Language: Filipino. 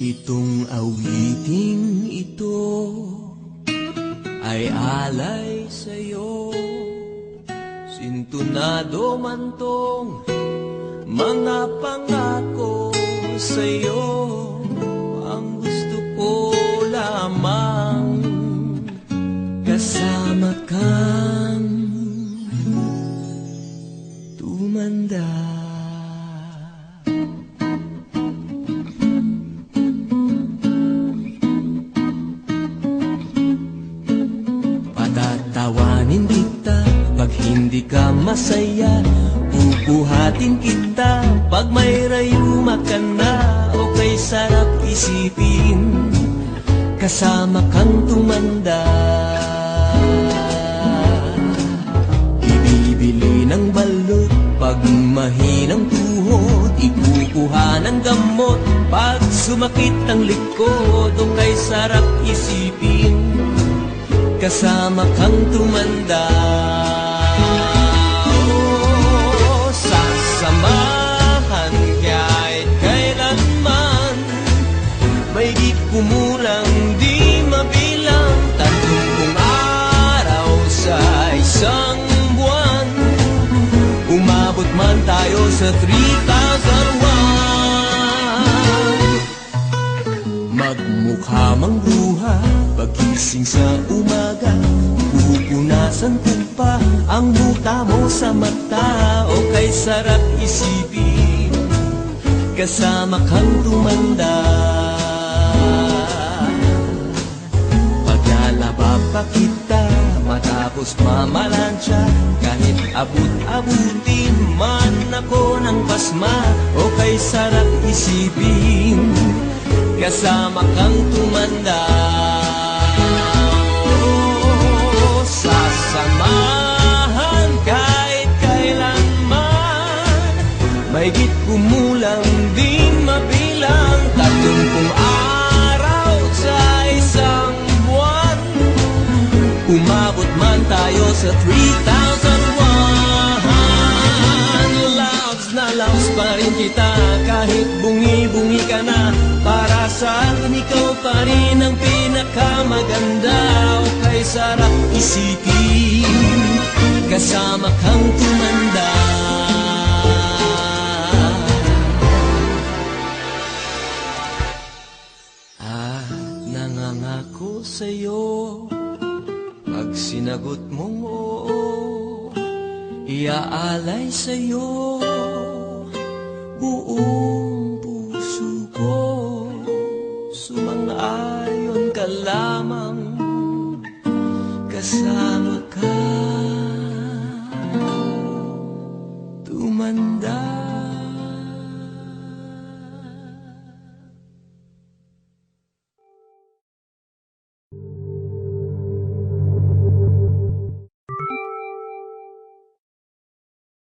Itong awiting ito ay alay sa'yo. Sintunado man tong mga pangako sa'yo. Ang gusto ko lamang kasama kang tumanda. Patatawanin kita pag hindi ka masaya. Bubuhatin kita pag may rayuma ka na. O kay sarap isipin kasama kang tumanda. Ibibili ng balot pag mahinang tuhod. Ikukuha ng gamot pag sumakit ang likod. O kay sarap isipin kasama kang tumanda. Oh, sasamahan kahit kailanman. May di kumulang, di mabilang. 30 araw sa isang buwan. Umabot man tayo sa 3,001. Magmukha mang bruha pagising sa umaga. Pupunasan ko pa ang muka mo sa mata. O kay sarap isipin kasama kang tumanda. Paglalaba pa kita matapos mamalansya. Kahit abut-abutin man ako ng pasma. O kay sarap isipin kasama kang tumanda. Oh, sasamahan kahit kailanman. Mahigit kumulang, di mabilang. 30 araw sa isang buwan. Umabot man tayo sa 3,001. Loves na loves pa rin kita kahit bungi-bungi ka na. Para sa akin ikaw pa rin ang pinakamaganda. O kay sarap isipin kasama kang tumanda. Nangangako sa'yo pag sinagot mong oo, iaalay sa'yo buong puso ko. Sumang-ayon ka lamang kasama ka tumanda.